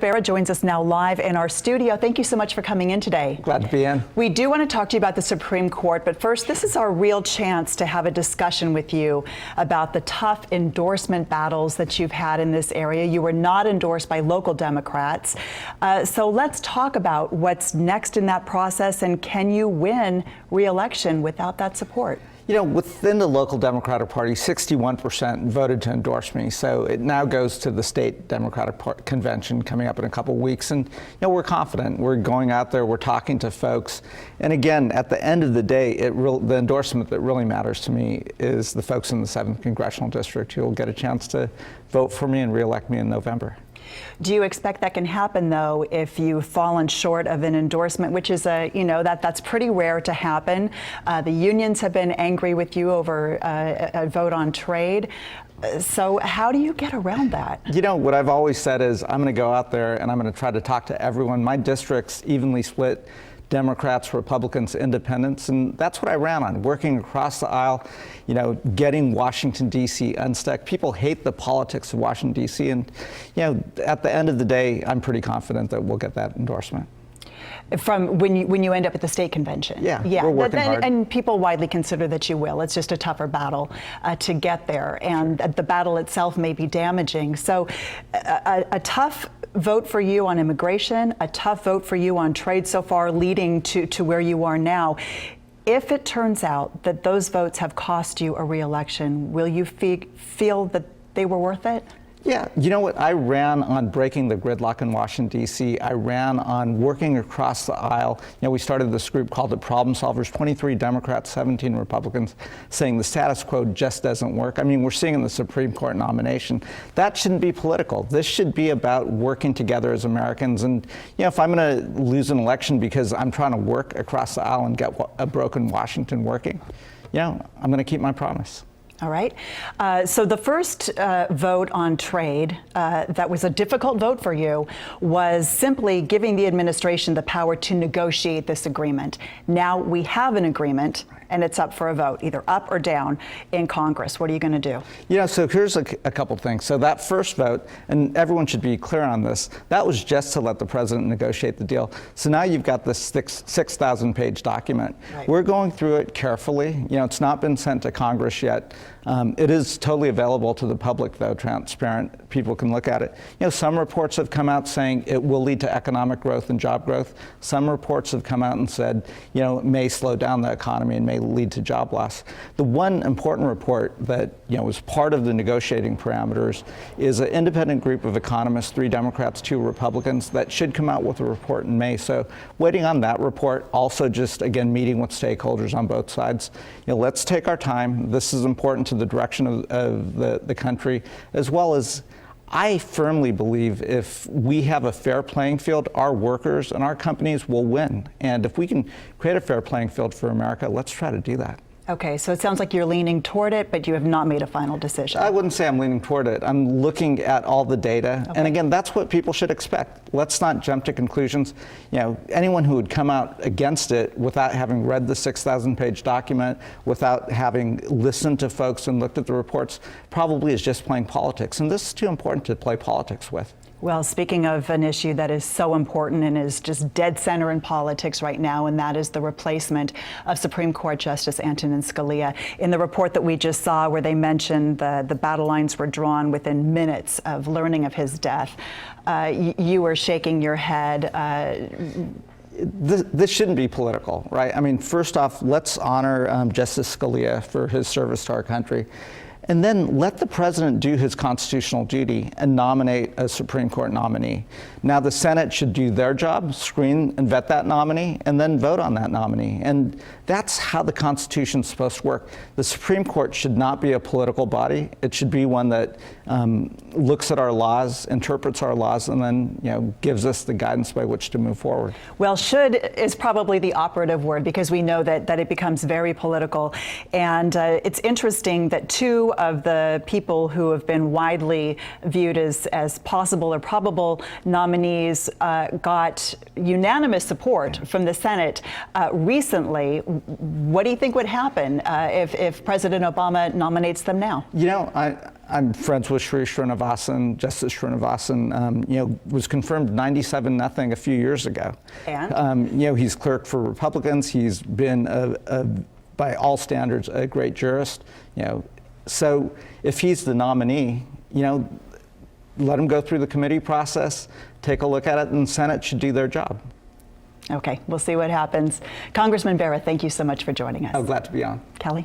Farah joins us now live in our studio. Thank you so much for coming in today. Glad to be in. We do want to talk to you about the Supreme Court, but first, this is our real chance to have a discussion with you about the tough endorsement battles that you've had in this area. You were not endorsed by local Democrats. So let's talk about what's next in that process, and can you win re-election without that support? You know, within the local Democratic Party, 61% voted to endorse me. So it now goes to the state Democratic Convention coming up in a couple weeks. And, you know, we're confident. We're going out there. We're talking to folks. And again, at the end of the day, the endorsement that really matters to me is the folks in the 7th Congressional District who will get a chance to vote for me and re-elect me in November. Do you expect that can happen, though, if you've fallen short of an endorsement, which is that's pretty rare to happen? The unions have been angry with you over a vote on trade. So how do you get around that? You know, what I've always said is I'm going to go out there and I'm going to try to talk to everyone. My district's evenly split. Democrats, Republicans, Independents, and that's what I ran on, working across the aisle, you know, getting Washington, D.C. unstuck. People hate the politics of Washington, D.C., and, you know, at the end of the day, I'm pretty confident that we'll get that endorsement. From when you end up at the state convention? Yeah, we're working hard. And people widely consider that you will. It's just a tougher battle to get there, and the battle itself may be damaging. So a tough vote for you on immigration, a tough vote for you on trade so far, leading to where you are now. If it turns out that those votes have cost you a re-election, will you feel that they were worth it? Yeah, you know what? I ran on breaking the gridlock in Washington, D.C. I ran on working across the aisle. You know, we started this group called the Problem Solvers, 23 Democrats, 17 Republicans, saying the status quo just doesn't work. I mean, we're seeing in the Supreme Court nomination. That shouldn't be political. This should be about working together as Americans. And, you know, if I'm going to lose an election because I'm trying to work across the aisle and get a broken Washington working, you know, I'm going to keep my promise. All right. So the first vote on trade that was a difficult vote for you was simply giving the administration the power to negotiate this agreement. Now we have an agreement, and it's up for a vote, either up or down in Congress. What are you going to do? You know, so here's a couple things. So that first vote, and everyone should be clear on this, that was just to let the president negotiate the deal. So now you've got this 6,000-page document. Right. We're going through it carefully. You know, it's not been sent to Congress yet. It is totally available to the public, though, transparent. People can look at it. You know, some reports have come out saying it will lead to economic growth and job growth. Some reports have come out and said, you know, it may slow down the economy and may lead to job loss. The one important report that, you know, was part of the negotiating parameters is an independent group of economists, 3 Democrats, 2 Republicans, that should come out with a report in May. So waiting on that report, also just, again, meeting with stakeholders on both sides. You know, let's take our time. This is important to the direction of the country, as well as I firmly believe if we have a fair playing field, our workers and our companies will win. And if we can create a fair playing field for America, let's try to do that. Okay, so it sounds like you're leaning toward it, but you have not made a final decision. I wouldn't say I'm leaning toward it. I'm looking at all the data. Okay. And again, that's what people should expect. Let's not jump to conclusions. You know, anyone who would come out against it without having read the 6,000-page document, without having listened to folks and looked at the reports, probably is just playing politics. And this is too important to play politics with. Well, speaking of an issue that is so important and is just dead center in politics right now, and that is the replacement of Supreme Court Justice Antonin Scalia. In the report that we just saw, where they mentioned the battle lines were drawn within minutes of learning of his death, you were shaking your head. This shouldn't be political, right? I mean, first off, let's honor Justice Scalia for his service to our country. And then let the president do his constitutional duty and nominate a Supreme Court nominee. Now the Senate should do their job, screen and vet that nominee, and then vote on that nominee. And that's how the Constitution's supposed to work. The Supreme Court should not be a political body. It should be one that looks at our laws, interprets our laws, and then, you know, gives us the guidance by which to move forward. Well, should is probably the operative word, because we know that it becomes very political. And it's interesting that 2 of the people who have been widely viewed as possible or probable nominees got unanimous support from the Senate recently. What do you think would happen if President Obama nominates them now? You know, I'm friends with Shri Srinivasan. Justice Srinivasan, was confirmed 97-0 a few years ago. And? He's clerked for Republicans. He's been, by all standards, a great jurist. So if he's the nominee, let him go through the committee process, take a look at it, and the Senate should do their job. Okay, we'll see what happens. Congressman Bera, thank you so much for joining us. I'm glad to be on. Kelly?